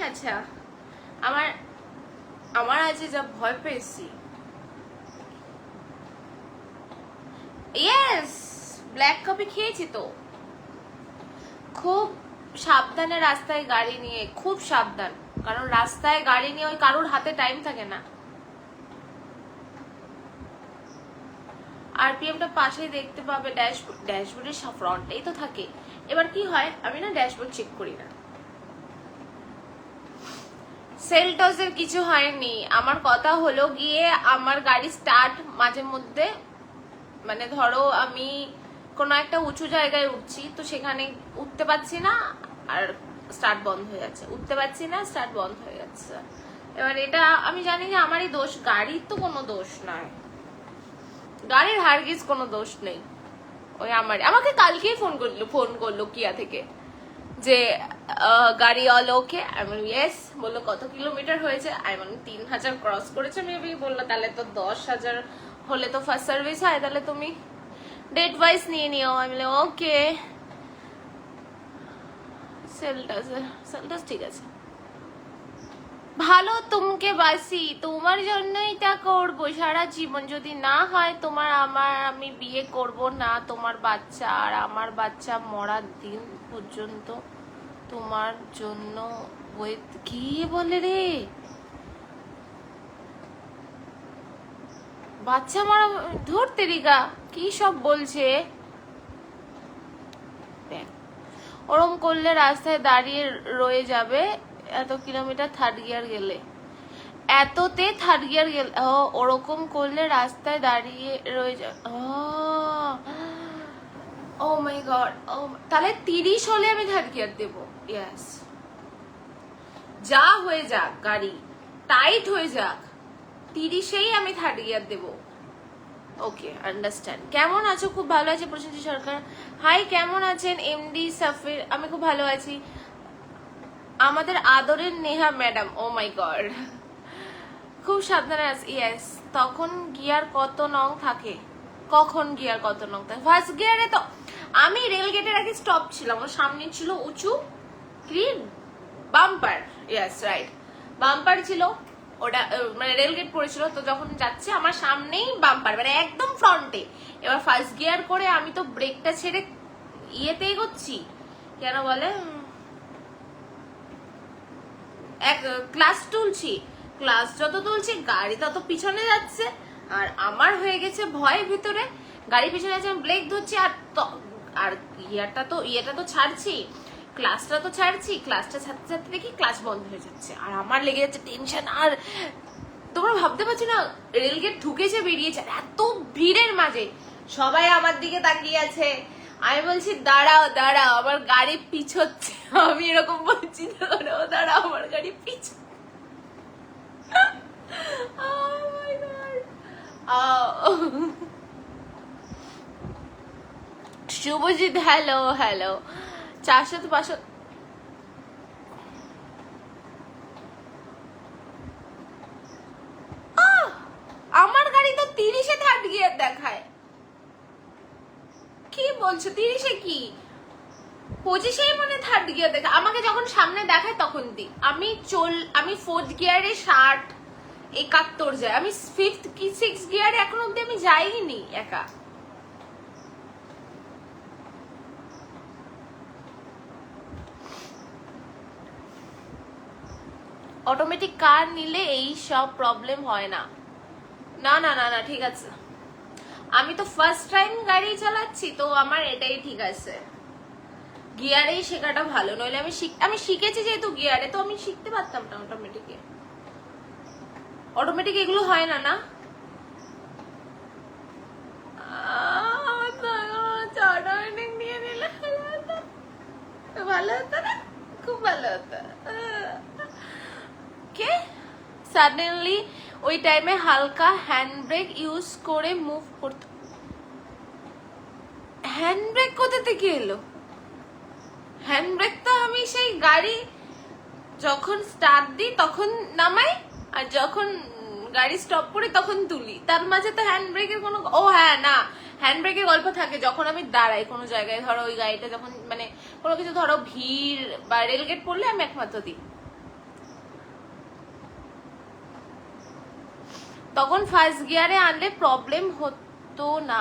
আচ্ছা আমার আছে যা ভয় পেয়েছি। ইয়েস ব্ল্যাক কফি খেয়েছি তো। খুব সাবধানে রাস্তায় গাড়ি নিয়ে, খুব সাবধান, কারণ রাস্তায় গাড়ি নিয়ে ওই কারোর হাতে টাইম থাকে না। আরপিএমটা পাশেই দেখতে পাবে, ড্যাশবোর্ডের ফ্রন্টেই তো থাকে। এবার কি হয়, আমি না ড্যাশবোর্ড চেক করি না। সেলটসের কিছু হয়নি। আমার কথা হলো গিয়ে আমার গাড়ি স্টার্ট মাঝে মধ্যে, মানে ধরো আমি কোনো একটা উঁচু জায়গায় উঠছি তো সেখানে উঠতে পারছি না আর স্টার্ট বন্ধ হয়ে যাচ্ছে, উঠতে পারছি না স্টার্ট বন্ধ হয়ে যাচ্ছে। এবার এটা আমি জানি যে আমারই দোষ, গাড়ির তো কোনো দোষ নয়, গাড়ির হারগিজ কোনো দোষ নেই। ওই আমাকে কালকেই ফোন করলো কিয়া থেকে যে গাড়ি অল ওকে। আমি বলি ইয়েস। বললো কত কিলোমিটার হয়েছে? আমি বলি 3000 ক্রস করেছে মেবি। বললো তাহলে তো 10,000 হলে তো ফার্স্ট সার্ভিস হয়, তাহলে তুমি ডেট ওয়াইজ নিয়ে নিও। আমি বলি ওকে। সেলটাস ঠিক আছে, ভালো, তোমাকে বাসি, তোমার জন্যই তা করবো সারা জীবন। যদি না হয় তোমার আমি বিয়ে করব না। তোমার বাচ্চা আর আমার বাচ্চা মরার দিন পর্যন্ত তোমার জন্য ওয়েট। কি বলে রে? বাচ্চা মারা ধর তেরিকা কি সব বলছে। ওরম করলে রাস্তায় দাঁড়িয়ে রয়ে যাবে এত কিলোমিটার থার্ড গিয়ার গেলে, এততে থার্ড গিয়ার গেলে ওরকম করলে রাস্তায় দাঁড়িয়ে রয়ে যাবে। ও মাই গড, তাহলে 30 হলে আমি থার্ড গিয়ার দেবো। ইয়েস, যা হয়ে যাক, গাড়ি টাইট হয়ে যাক, 30-এই আমি থার্ড গিয়ার দেবো। ওকে, আন্ডারস্ট্যান্ড। কেমন আছো? খুব ভালো আছি প্রসেনজিৎ সরকার। হাই, কেমন আছেন এমডি সাফির? আমি খুব ভালো আছি। আমাদের আদরের Neha madam, O my god, খুব সাবধানে আছি। ইয়েস, তখন গিয়ার কত নং থাকে? কখন গিয়ার কত নং থাকে? ফার্স্ট গিয়ারে তো আমি রেল গেটের আগে স্টপ ছিলাম, ওর সামনে ছিল উঁচু green bumper. Yes, right, bumper ছিল ওটা, মানে রেল গেট পড়েছিল, তো যখন যাচ্ছে আমার সামনেই বাম্পার, মানে একদম ফ্রন্টে। এবার ফার্স্ট গিয়ার করে আমি তো ব্রেকটা ছেড়ে ইয়েতে এগোচ্ছি, কেন বলে ক্লাস তুলছি, ক্লাস যত তুলছি গাড়ি তত পিছনে যাচ্ছে, আর আমার হয়ে গেছে ভয় ভিতরে, গাড়ি পিছনে যাচ্ছে, আমি ব্রেক ধরছি, আর ইয়েটা তো ছাড়ছি, ক্লাসটা তো ছাড়ছি, ক্লাসটা ছাড়তে ছাড়তে দেখি ক্লাস বন্ধ হয়ে যাচ্ছে, আর আমার লেগে যাচ্ছে টেনশন। আর তোমরা ভাবতে পারছো না, রেলগেট ঢুকেছে বেরিয়েছে, এত ভিড়ের মাঝে সবাই আমার দিকে তাকিয়ে আছে, আমি বলছি দাঁড়াও দাঁড়াও, আমার গাড়ি পিছোচ্ছে, আমি এরকম বলছি দাঁড়াও দাঁড়াও, আমার গাড়ি পিছু। Subhajit, hello hello. 400-500 আমার গাড়ি তো 30-এ থার্ড গিয়ার দেখায়। কি বলছো? 30-এ কি 25-এই মানে থার্ড গিয়ার দেখায়? আমাকে যখন সামনে দেখায় তখন দি আমি ফোর্থ গিয়ারে 60 71 যায়, আমি ফিফথ কি 6 গিয়ারে এখন অব্দি আমি যাইনি একা। অটোমেটিক কার নিলে এই সব প্রবলেম হয় না। না না না না, ঠিক আছে, আমি তো ফার্স্ট টাইম গাড়ি চালাচ্ছি, তো আমার এটাই ঠিক আছে, গিয়ারেই শেখাটা ভালো, নইলে আমি শিখেছি যেহেতু গিয়ারে, তো আমি শিখতে পারতাম না অটোমেটিকে। অটোমেটিক এগুলো হয় না না? নিয়ে নিলে ভালো হতো না? খুব ভালো হতো। কে সাডেনলি ওই টাইমে হালকা হ্যান্ড ব্রেক ইউজ করে মুভ করতে? হ্যান্ড ব্রেক কোথা থেকে এলো? হ্যান্ড ব্রেক তো আমি সেই গাড়ি যখন স্টার্ট দিই তখন নামাই, আর যখন গাড়ি স্টপ করি তখন তুলি, তার মাঝে তো হ্যান্ড ব্রেকের কোনো, ও হ্যাঁ না, হ্যান্ড ব্রেকের গল্প থাকে যখন আমি দাঁড়াই কোনো জায়গায়, ধরো ওই গাড়িটা যখন মানে কোনো কিছু, ধরো ভিড় বা রেলগেট পড়লে আমি একমাত্র দিই, তখন ফার্স্ট গিয়ারে আনলে প্রবলেম হতো না।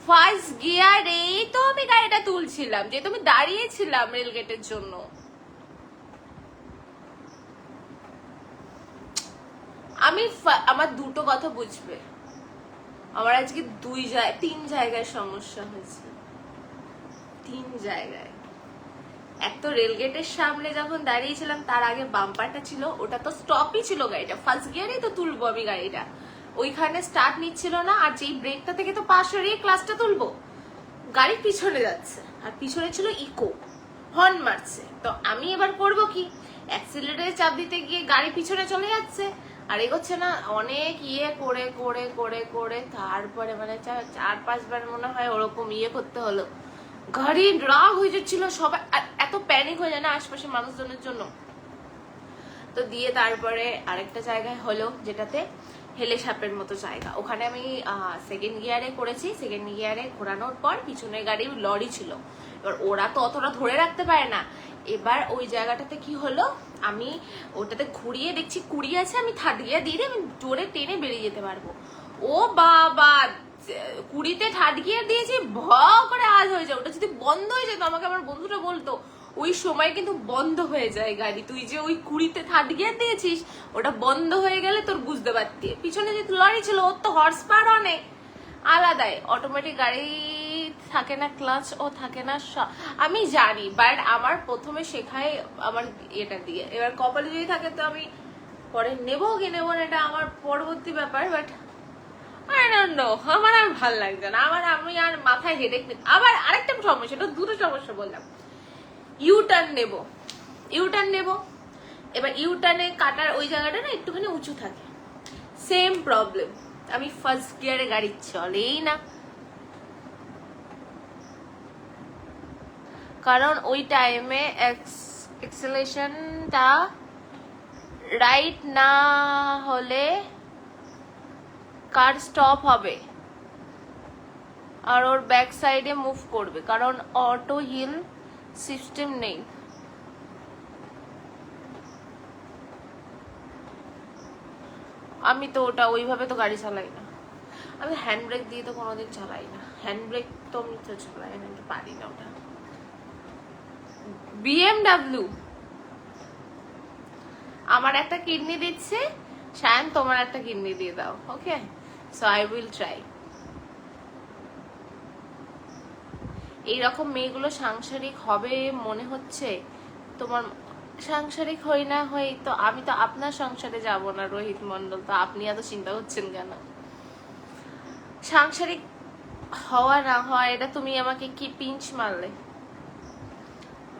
ফার্স্ট গিয়ারেই তো আমি গাড়িটা তুলছিলাম, যেহেতু আমি দাঁড়িয়েছিলাম রেলগেটের জন্য। আমার দুটো কথা বুঝবে, আমার আজকে 3 জায়গায় সমস্যা হয়েছে, 3 জায়গায়। এক তো রেলগেটের সামনে যখন দাঁড়িয়েছিলাম তার আগে বাম্পারটা ছিল, ওটা তো স্টপই ছিল, গাড়িটা ফার্স্ট গিয়ারেই তো তুলবো আমি গাড়িটা, ওইখানে স্টার্ট নিচ্ছিল না, আর যেই ব্রেকটা থেকে তো পাশ সরিয়ে ক্লাসটা তুলবো, গাড়ি পিছনে যাচ্ছে, আর পিছনে ছিল ইকো, হর্ন মারছে, তো আমি এবার করবো কি, অ্যাক্সিলারেটরে চাপ দিতে গিয়ে গাড়ি পিছনে চলে যাচ্ছে আর এগোচ্ছে না, অনেক ইয়ে করে করে করে করে তারপরে মানে 4-5 বার মনে হয় ওরকম ইয়ে করতে হলো, গাড়ি রাগ হয়ে যাচ্ছিল, সবাই এত প্যানিক হয়ে যায় না আশপাশের মানুষজনের জন্য। তো দিয়ে তারপরে আরেকটা জায়গায় হলো যেটাতে হেলে সাপের মতো জায়গা, ওখানে আমি সেকেন্ড গিয়ারে করেছি, সেকেন্ড গিয়ারে ঘোরানোর পর পিছনের গাড়ি লরি ছিল, এবার ওরা তো অতটা ধরে রাখতে পারে না, এবার ওই জায়গাটাতে কি হলো, আমি ওটাতে ঘুরিয়ে দেখছি 20 আছে, আমি থার্ড গিয়ার দিয়ে আমি জোরে টেনে বেরিয়ে যেতে পারবো, ও বাবা 20-তে থার্ড গিয়ার দিয়েছি, ভ করে আওয়াজ হয়েছে, ওটা যদি বন্ধ হয়ে যেত আমাকে আমার বন্ধুটা বলতো ওই সময় কিন্তু বন্ধ হয়ে যায় গাড়ি। তুই যে ওই 20-তে থার্ড গিয়ার দিয়েছিস, ওটা বন্ধ হয়ে গেলে তোর বুঝতে পারতি। পিছনে যে লরি ছিল ওর তো হর্স পাওয়ার অনেক আলাদাই। অটোমেটিক গাড়ি থাকে না, ক্লাচ ও থাকে না, আমি জানি, বাট আমার প্রথমে শেখায় আমার এটা দিয়ে। এবার কপালে যদি থাকে তো আমি পরে নেবো কি নেবো না এটা আমার পরবর্তী ব্যাপার, বাট আই ডোন্ট নো, আমার আর ভাল লাগছে না। আমি আর মাথায় হেডেক নেই। আবার আরেকটা সমস্যা, এটা দুটো সমস্যা বললাম। ইউটার্ন নেব, এবার ইউটার্নে কাটার ওই জায়গাটা না একটুখানি উঁচু থাকে, সেম প্রবলেম। আমি ফার্স্ট গিয়ারে গাড়ি চলেই না, কারণ ওই টাইমে এক্সেলেশনটা রাইট না হলে কার স্টপ হবে আর ওর ব্যাক সাইডে মুভ করবে, কারণ অটো হিল সিস্টেম নেই। আমি তো ওটা ওইভাবে তো গাড়ি চালাই না, আমি হ্যান্ড ব্রেক দিয়ে তো কোনোদিন চালাই না। হ্যান্ড ব্রেক তো আমি তো চালাই না, আমি পারি না ওটা। BMW আমার একটা কিডনি দিচ্ছে, শায়ন তোমার একটা কিডনি দিয়ে দাও, okay? So I will try. এইরকম মেয়েগুলো সাংসারিক হবে মনে হচ্ছে তোমার। সাংসারিক হই না হই তো আমি তো আপনার সংসারে যাব না রোহিত মন্ডল, তো আপনি এত চিন্তা করছেন কেন? সাংসারিক হওয়া না হওয়া এটা তুমি আমাকে কি পিঞ্চ মারলে?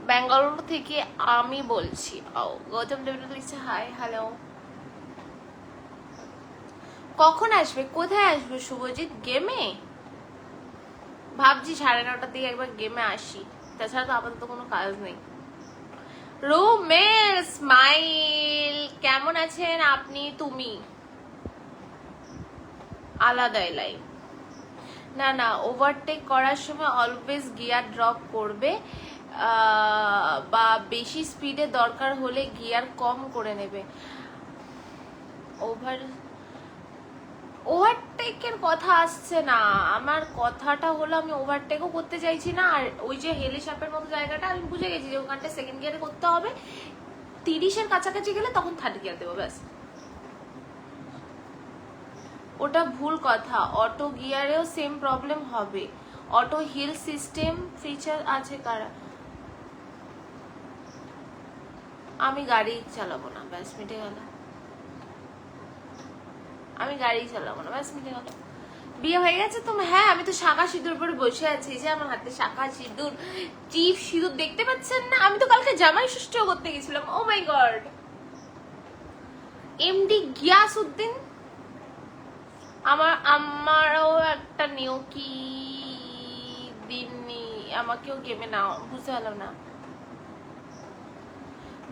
ব্যাঙ্গালোর থেকে আমি বলছি। ও গৌতম দেবনাথ লিখছে হাই, হ্যালো। কখন আসবে, কোথায় আসবে শুভজিৎ? গেমে ভাবছি 9:30টার দিকে একবার গেমে আসি, তাছাড়া তো আপাতত কোনো কাজ নেই। রুমের স্মাইল, কেমন আছেন আপনি? তুমি আলাদাই লাইন। না, ওভারটেক করার সময় অলওয়েজ গিয়ার ড্রপ করবে, বা বেশি স্পিডে দরকার হলে গিয়ার কম করে নেবে। ওভারটেকের কথা আসছে না, আমার কথাটা হলো আমি ওভারটেকও করতে চাইছি না। আর ওই যে হেলি সাপের মতো জায়গাটা আমি বুঝে গেছি যে ওখানটা সেকেন্ড গিয়ারে করতে হবে, 30-এর কাছাকাছি গেলে তখন থার্ড গিয়ার দেবো, ব্যাস। ওটা ভুল কথা, অটো গিয়ারেও সেম প্রবলেম হবে। অটো হিল সিস্টেম ফিচার আছে কারা? আমি গাড়ি চালাবো না, ব্যাস মিটে গেল। আমি গাড়ি চালাবো না, ব্যাস মিটে গেল। বিয়ে হয়ে গেছে তোমার? হ্যাঁ, আমি তো শাঁখা সিঁদুর পরে বসে আছি, যে আমার হাতে শাঁখা সিঁদুর, টিপ সিঁদুর, দেখতে পাচ্ছেন না? আমি তো কালকে জামাই ষষ্ঠীও করতে গেছিলাম। ও মাই গড। এমডি গিয়াসউদ্দিন, আমারও একটা নিও কি দিননি, আমাকেও গেমে নাও, বুঝতে পারলাম না।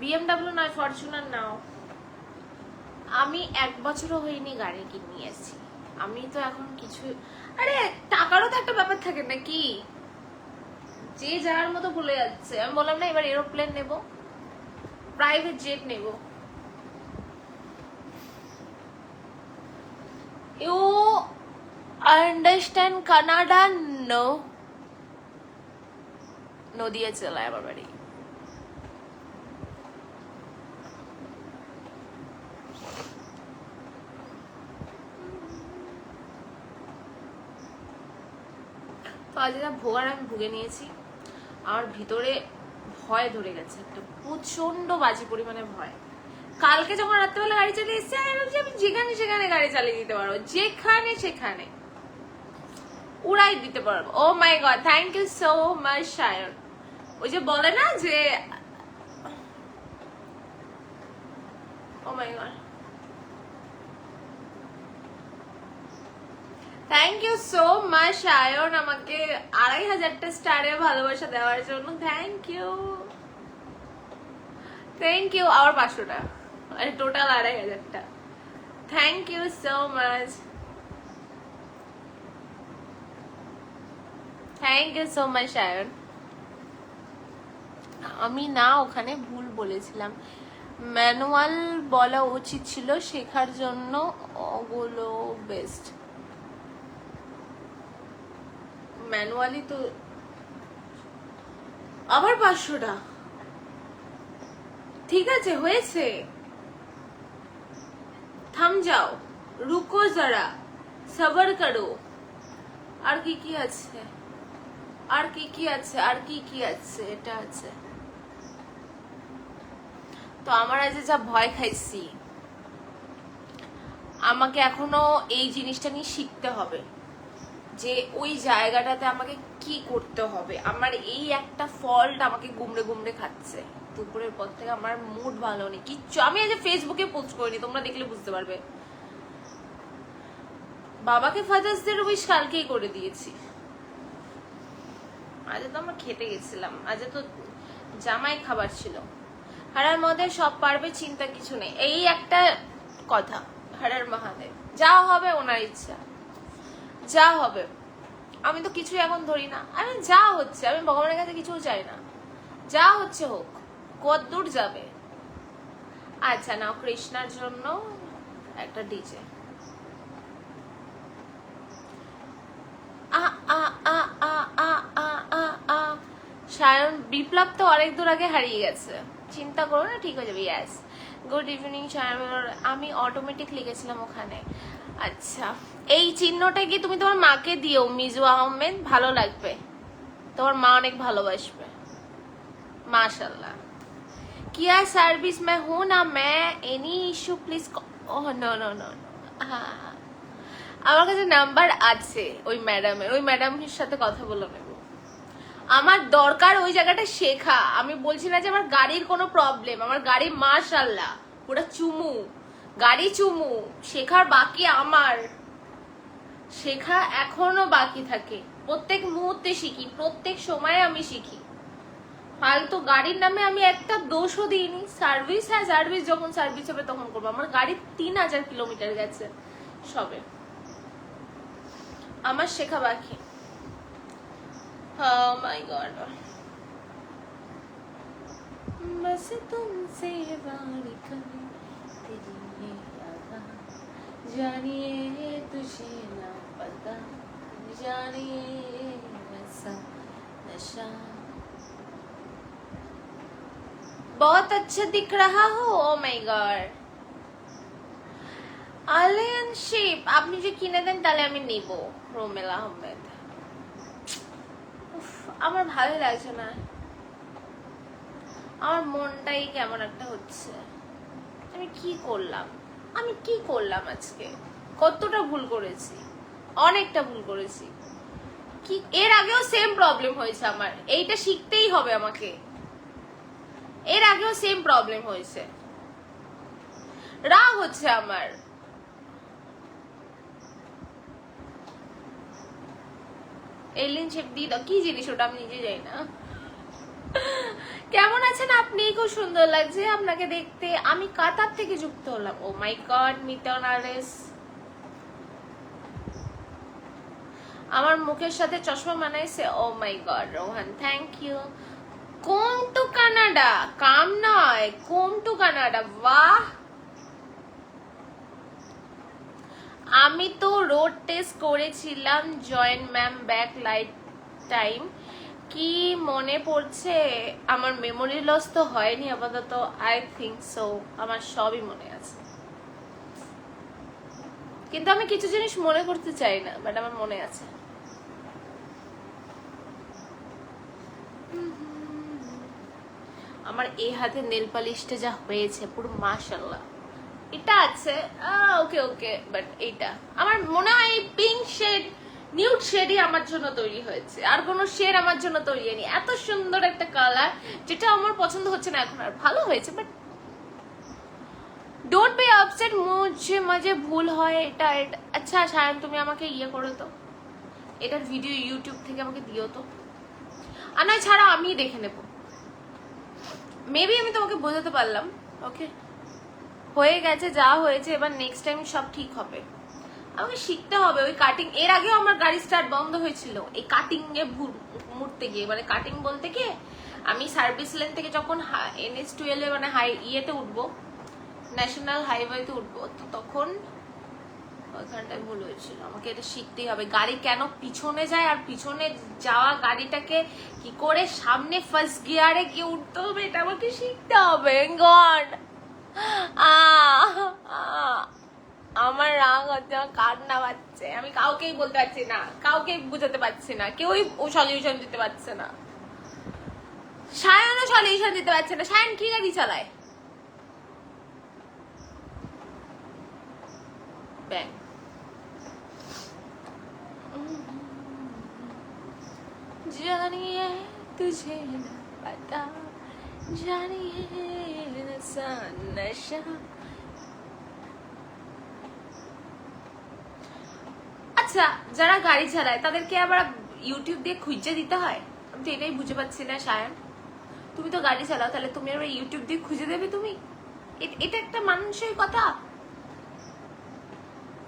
BMW নয়, ফরচুনার নাও। আমি 1 বছরও হয়নি গাড়ি কিনে নিয়েছি, আমি তো এখন কিছু, আরে টাকারও তো একটা ব্যাপার থাকে নাকি, যে যার মতো ভুলে যাচ্ছে। আমি বললাম না এবার এরোপ্লেন নেব, প্রাইভেট জেট নেব। You understand Canada? No, Nadia জেলায় আমার বাড়ি। তো আজ যা ভোগার আমি ভুগে নিয়েছি, আমার ভিতরে ভয় ধরে গেছে, একটা প্রচন্ড বাজে পরিমাণে ভয়। কালকে যখন রাত্রেবেলা গাড়ি চালিয়ে এসেছি, আমি যেখানে সেখানে গাড়ি চালিয়ে দিতে পারবো, যেখানে সেখানে উড়াই দিতে পারবো। Oh my god, thank you so much Shayan. ওই যে বলে না যে, oh my god, thank you so much Shayan, আমাকে 2500টা স্টারে ভালোবাসা দেওয়ার জন্য। Thank you, thank you. আবার 500টা, মানে টোটাল 2500টা। Thank you so much, thank you so much Shayan. আমি না ওখানে ভুল বলেছিলাম, ম্যানুয়াল বলা উচিত ছিল, শেখার জন্য ওগুলো বেস্ট। ম্যানুয়ালি তো আবার 500টা, ও ঠিক আছে, হয়েছে, থাম যাও, রুকো জরা, সবর করো। আর কি কি আছে, আর কি কি আছে, আর কি কি আছে, এটা আছে। তো আমার আজ যা ভয় খাইছি, আমাকে এখনো এই জিনিসটা নিয়ে শিখতে হবে যে ওই জায়গাটাতে আমাকে কি করতে হবে। আমার এই একটা ফল্ট আমাকে গুমড়ে গুমড়ে খাচ্ছে। দুপুরের পর থেকে আমার মুড ভালো নেই কিচ্ছু। আমি আজ ফেসবুকে পোস্ট করিনি, তোমরা দেখলে বুঝতে পারবে। বাবাকে ফাদার্স ডে উইশ কালকেই করে দিয়েছি। আজ তো আমরা খেতে গেছিলাম, আজ তো জামাই খাবার ছিল। হারার মধ্যে সব পারবে, চিন্তা কিছু নেই, এই একটা কথা। হারার মহাদেব, যা হবে ওনার ইচ্ছা, যা হবে। আমি তো কিছু এখন ধরি না, আমি যা হচ্ছে, আমি ভগবানের কাছে কিছু চাই না, যা হচ্ছে হোক, কত দূর যাবে। আচ্ছা নাও কৃষ্ণার জন্য একটা ডিজে। সায়ন বিপ্লব তো অনেক দূর আগে হারিয়ে গেছে, চিন্তা করো না, ঠিক হয়ে যাবে। ইয়াস, গুড ইভিনিং সায়ন। আমি অটোমেটিক লিখেছিলাম ওখানে। আচ্ছা, এই চিহ্নটা কি তুমি তোমার মাকে দিও মিজু আহমেদ, ভালো লাগবে, তোমার মা অনেক ভালোবাসবে। माशाल्लाह। किया सर्विस में हूँ ना मैं, any issue please. Oh no no no no, আমার কাছে নাম্বার আছে ওই ম্যাডামের, ওই ম্যাডামের সাথে কথা বলে নেব। আমার দরকার ওই জায়গাটা শেখা। আমি বলছি না যে আমার গাড়ির কোনো প্রবলেম, আমার গাড়ি মাশাআল্লাহ পুরো চুমু, গাড়ি চুমু। শেখার বাকি আমার, শেখা এখনো বাকি থাকে। প্রত্যেক মুহূর্তে শিখি, প্রত্যেক সময় আমি শিখি। ফালতু গাড়ির নামে আমি একটা দোষও দিইনি। সার্ভিস, হ্যাঁ সার্ভিস যখন সার্ভিস হবে তখন করবো। আমার গাড়ি 3000 কিলোমিটার গেছে সবে, আমার শেখা বাকি। Oh my God, बस तुमसे बारी कभी तेरी ये यादा, जानिए तुझे ना पता, जानिए ऐसा नशा। बहुत अच्छा दिख रहा हो। Oh my God, আলিয়ান শিপ আপনি যে কিনে দেন তাহলে আমি নিব। রোমেলা আহমেদ, আমার ভালো লাগছে না, আমার মনটাই কেমন একটা হচ্ছে। আমি কি করলাম, আমি কি করলাম আজকে? কতটা ভুল করেছি, অনেকটা ভুল করেছি। কি এর আগেও সেম প্রবলেম হয়েছে আমার, এইটা শিখতেই হবে আমাকে। এর আগেও সেম প্রবলেম হয়েছে, রাগ হচ্ছে আমার। এলিন শেপ দিয়ে দাও, কি জিনিস ওটা আমি নিজে যাই না। কেমন আছেন আপনি? খুব সুন্দর লাগছে আপনাকে দেখতে। আমি কাতার থেকে যুক্ত হলাম। ও মাই গড, মিটন আরেস আমার মুখের সাথে চশমা মানাইছে। Oh my god Rohan, thank you. Come to Canada, come নয়, কোম টু কানাডা। বাহ, আমি তো রোড টেস্ট করেছিলাম জয়েন ম্যাম, ব্যাক লাইট টাইম কি মনে পড়ছে? আমার মেমোরি লস তো হয়নি আপাতত, আই থিঙ্ক সো। আমার সবই মনে আছে, কিন্তু আমি কিছু জিনিস মনে করতে চাই না, বাট আমার মনে আছে। আমার এই হাতে নেল পালিশটা যা হয়েছে পুরো মাশাআল্লাহ। এটা আছে ওকে ওকে, বাট এইটা আমার মনে হয় পিঙ্ক শেড, নিউড শেডই আমার জন্য তৈরি হয়েছে, আর কোনো শেড আমার জন্য তৈরি হয়নি। এত সুন্দর একটা কালার যেটা আমার পছন্দ হচ্ছে না এখন আর। ভালো হয়েছে বাট ডোন্ট বি আপসেট, মুঝে মাঝে ভুল হয় এটা। আচ্ছা সায়ন তুমি আমাকে ইয়ে করো তো, এটার ভিডিও ইউটিউব থেকে আমাকে দিও তো, আর নয় ছাড়া আমি দেখে নেব। মেবি আমি তোমাকে বোঝাতে পারলাম। ওকে, হয়ে গেছে যা হয়েছে, এবার নেক্সট টাইম সব ঠিক হবে। আমাকে শিখতে হবে ওই কাটিং। এর আগেও আমার গাড়ি স্টার্ট বন্ধ হয়েছিল এই কাটিং এ মুড়তে গিয়ে, মানে কাটিং বলতে গিয়ে আমি সার্ভিস লেন থেকে যখন NH12 মানে ইয়েতে উঠবো, ন্যাশনাল হাইওয়েতে উঠবো, তো তখন ওখানটায় ভুল হয়েছিল, আমাকে এটা শিখতেই হবে। গাড়ি কেন পিছনে যায় আর পিছনে যাওয়া গাড়িটাকে কি করে সামনে ফার্স্ট গিয়ারে গিয়ে উঠতে হবে, এটা আমাকে শিখতে হবে। গড, আমার রাগ হচ্ছে, আমার কান্না পাচ্ছে, আমি কাউকেই বলতে পারছি না, কাউকে বুঝাতে পারছি না, কেউই ও সলিউশন দিতে পারছে না। সায়নও সলিউশন দিতে পারছে না। সায়ন কি গাড়ি চালায়? ব্যাং। जानिए तुझे न पता, जानिए नशा नशा। আচ্ছা, যারা গাড়ি চালায় তাদেরকে আবার ইউটিউব দিয়ে খুঁজে দিতে হয়? আমি তো এটাই বুঝে পাচ্ছি না। সায়ন, তুমি তো গাড়ি চালাও, তাহলে তুমি আবার ইউটিউব দিয়ে খুঁজে দেবে? তুমি এটা একটা মানুষের কথা?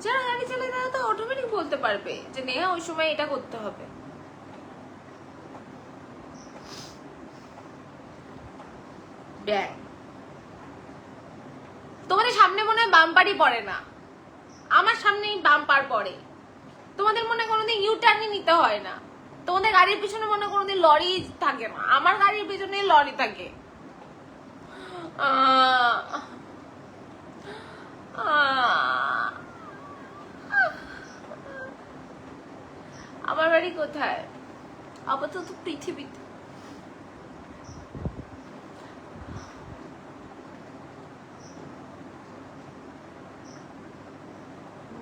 যারা গাড়ি চালায় তারা তো অটোমেটিক বলতে পারবে যে নেহা ওই সময় এটা করতে হবে। তোমাদের সামনে মনে হয় বাম্পারই পড়ে না, আমার সামনেই বাম্পার পড়ে। তোমাদের মনে কোনোদিন ইউ টার্নই নিতে হয় না, তোমাদের গাড়ির পিছনে মনে কোনোদিন লরি থাকে না, আমার গাড়ির পিছনে লরি থাকে। আমার বাড়ি কোথায়? আপাতত পৃথিবীতে।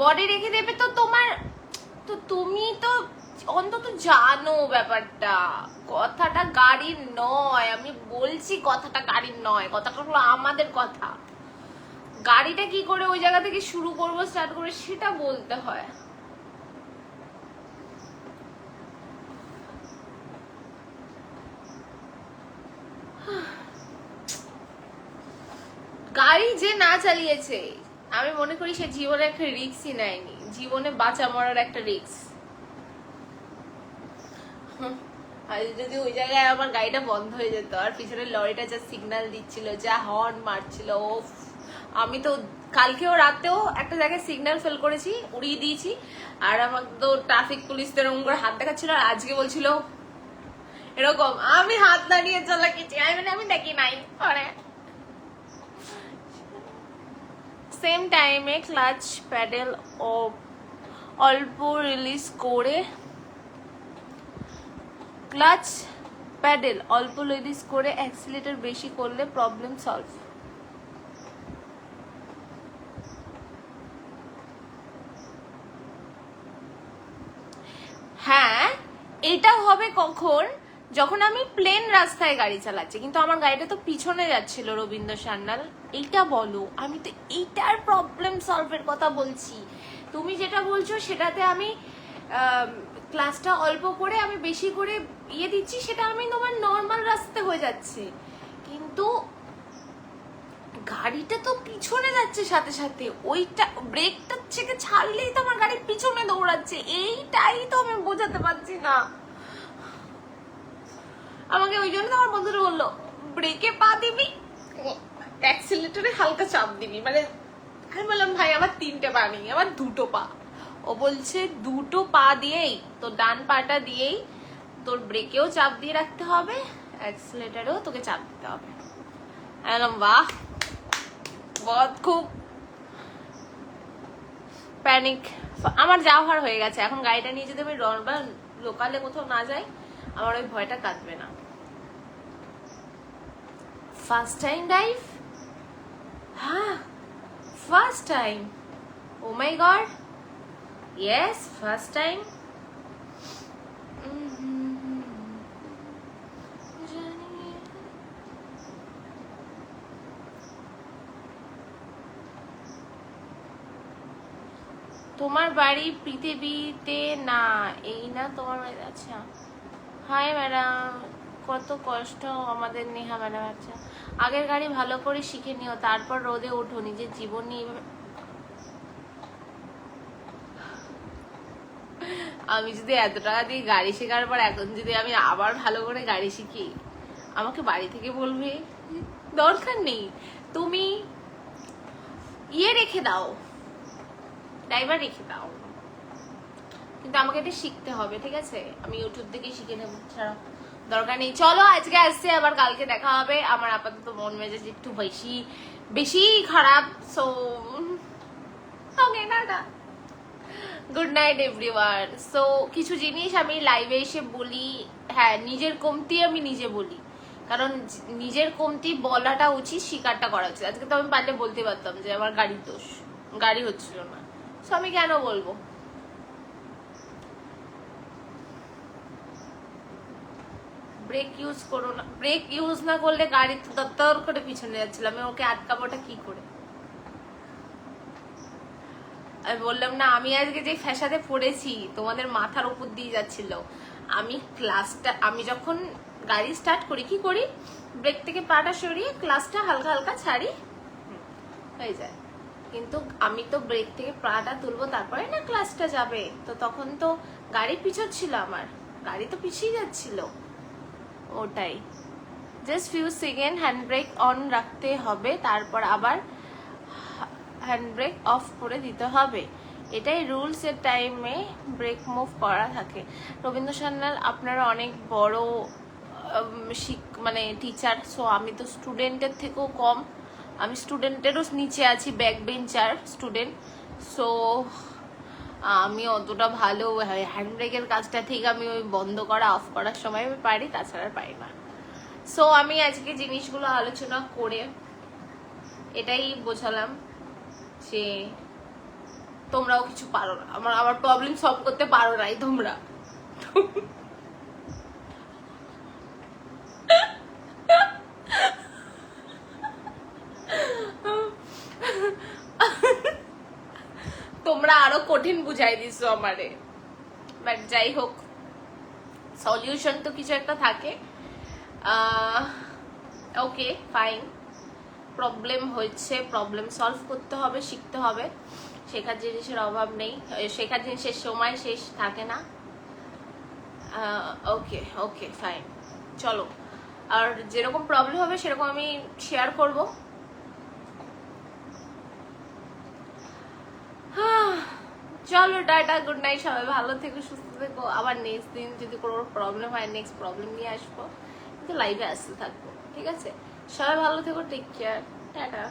বডি রেখে দেবে তো তোমার, তো তুমি তো অন্তত জানো ব্যাপারটা। কথাটা গাড়ির নয়, আমি বলছি কথাটা গাড়ির নয়, কথাটা হলো আমাদের কথা। গাড়িটা কি করে ওই জায়গা থেকে শুরু করবো, স্টার্ট করে, সেটা বলতে হয়। গাড়ি যে না চালিয়েছে, আমি মনে করি সে জীবনে একটা রিস্কই নেয়নি, জীবনে বাঁচা মরার একটা রিস্ক। আর যদি ওই জায়গায় আমার গাড়িটা বন্ধ হয়ে যেত আর পিছনের লরিটা যা সিগন্যাল দিচ্ছিল, যা হর্ন মারছিল, আমি তো কালকেও রাতেও একটা জায়গায় সিগন্যাল ফেল করেছি, উড়িয়ে দিয়েছি। আর আমার তো ট্রাফিক পুলিশ তো এরকম করে হাত দেখাচ্ছিল, আর আজকে বলছিল এরকম, আমি হাত দাঁড়িয়ে চালাচ্ছি, আমি দেখি নাই। সেম টাইমে ক্লাচ প্যাডেল অল্প রিলিজ করে, ক্লাচ প্যাডেল অল্প রিলিজ করে অ্যাক্সিলারেটর বেশি করলে প্রবলেম সলভ। হ্যাঁ, এটা হবে কখন? যখন আমি প্লেন রাস্তায় গাড়ি চালাচ্ছি, কিন্তু আমার গাড়িটা তো পিছনে যাচ্ছিল রবীন্দ্র সান্যাল। এইটা বলো, আমি তো এইটার প্রবলেম সলভের কথা বলছি। তুমি যেটা বলছো সেটাতে আমি ক্লাসটা অল্প করে আমি বেশি করে ইয়ে দিচ্ছি, সেটা আমি তোমার নর্মাল রাস্তাতে হয়ে যাচ্ছে, কিন্তু গাড়িটা তো পিছনে যাচ্ছে সাথে সাথে, ওইটা ব্রেকটা থেকে ছাড়লেই তো আমার গাড়ি পিছনে দৌড়াচ্ছে। এইটাই তো আমি বোঝাতে পারছি না। আমাকে ওই জন্য আমার বন্ধুরা বললো ব্রেকে পা দিবি, অ্যাক্সিলারেটরে হালকা চাপ দিবি, মানে আমি বললাম ভাই আমার 3টে পা নেই, আমার 2টো পা। ও বলছে 2টো পা দিয়েই, তোর ডান পাটা দিয়েই তোর ব্রেকেও চাপ দিয়ে রাখতে হবে, অ্যাক্সিলারেটরেও তোকে চাপ দিতে হবে। বললাম বাহ, বহুত খুব প্যানিক। আমার যাওয়ার হয়ে গেছে, এখন গাড়িটা নিয়ে যদি আমি নর্মাল লোকালে কোথাও না যাই, আমার ওই ভয়টা কাটবে না। First time drive? হ্যাঁ, first time. O my god, yes, first time. তোমার বাড়ি পৃথিবীতে না, এই না তোমার বাড়ি? আচ্ছা, হাই ম্যাডাম, কত কষ্ট আমাদের নেহা ম্যাডাম। আচ্ছা, আগের গাড়ি ভালো করে শিখে নিও, তারপর রোদে ওঠো, নিজের জীবন নিয়ে। আমি যদি এত টাকা দিয়ে গাড়ি শেখার পর এখন যদি আমি আবার ভালো করে গাড়ি শিখি, আমাকে বাড়ি থেকে বলবে দরকার নেই, তুমি ইয়ে রেখে দাও, ড্রাইভার রেখে দাও, কিন্তু আমাকে এটা শিখতে হবে, ঠিক আছে? আমি ইউটিউব থেকেই শিখে নেবো, ছাড়া দরকার নেই। চলো আজকে আসছে, আবার কালকে দেখা হবে। আমার আপাতত মন মেজাজ একটু বেশি বেশি খারাপ, so okay, tata, good night everyone. So কিছু জিনিস আমি লাইভে এসে বলি, হ্যাঁ নিজের কমতি আমি নিজে বলি, কারণ নিজের কমতি বলাটা উচিত, স্বীকারটা করা উচিত। আজকে তো আমি পারলে বলতে পারতাম যে আমার গাড়ির দোষ, গাড়ি হচ্ছিল না, সো আমি কেন বলবো? ব্রেক ইউজ করো না, ব্রেক ইউজ না করলে গাড়ি তো দত্তর করে পিছনে যাচ্ছিল, আমি ওকে আটকাবোটা কি করে? আমি বললাম না, আমি আজকে যে ফ্যাসাদে পড়েছি তোমাদের মাথার উপর দিয়ে যাচ্ছিল। আমি যখন গাড়ি স্টার্ট করি কি করি, ব্রেক থেকে পাটা সরিয়ে ক্লাসটা হালকা হালকা ছাড়ি, হয়ে যায়। কিন্তু আমি তো ব্রেক থেকে পাটা তুলবো তারপরে না ক্লাসটা যাবে, তো তখন তো গাড়ি পিছোচ্ছিল, আমার গাড়ি তো পিছিয়ে যাচ্ছিল, ওটাই। Just few second hand brake on রাখতে হবে, তারপর আবার হ্যান্ড ব্রেক অফ করে দিতে হবে, এটাই রুলস। এর টাইমে ব্রেক মুভ করা থাকে। রবীন্দ্র সান্যাল আপনারা অনেক বড় মানে টিচার, সো আমি তো স্টুডেন্টের থেকেও কম, আমি স্টুডেন্টেরও নিচে আছি, ব্যাক বেঞ্চার স্টুডেন্ট। সো আমি অতটা ভালো হ্যান্ড ব্রেকের কাজটা ঠিক আমি ওই বন্ধ করা অফ করার সময় আমি পারি, তাছাড়া পারি না। সো আমি আজকে জিনিসগুলো আলোচনা করে এটাই বোঝালাম যে তোমরাও কিছু পারো না, আমার প্রবলেম সলভ করতে পারো নাই তোমরা। তোমরা আরো কঠিন বুঝাই দিছো আমারে, বাট যাই হোক, সলিউশন তো কিছু একটা থাকে। ওকে ফাইন, প্রবলেম হচ্ছে, প্রবলেম সলভ করতে হবে, শিখতে হবে, শেখার জিনিসের অভাব নেই, শেখার জিনিসের সময় শেষ থাকে না। ওকে ওকে ফাইন, চলো। আর যেরকম প্রবলেম হবে সেরকম আমি শেয়ার করব। চলো টাটা, গুড নাইট, সবাই ভালো থেকো, সুস্থ থেকো। আবার নেক্সট দিন যদি কোনো প্রবলেম হয় নেক্সট প্রবলেম নিয়ে আসবো, কিন্তু লাইভে আসতে থাকবো, ঠিক আছে? সবাই ভালো থেকো, টেক কেয়ার, টাটা।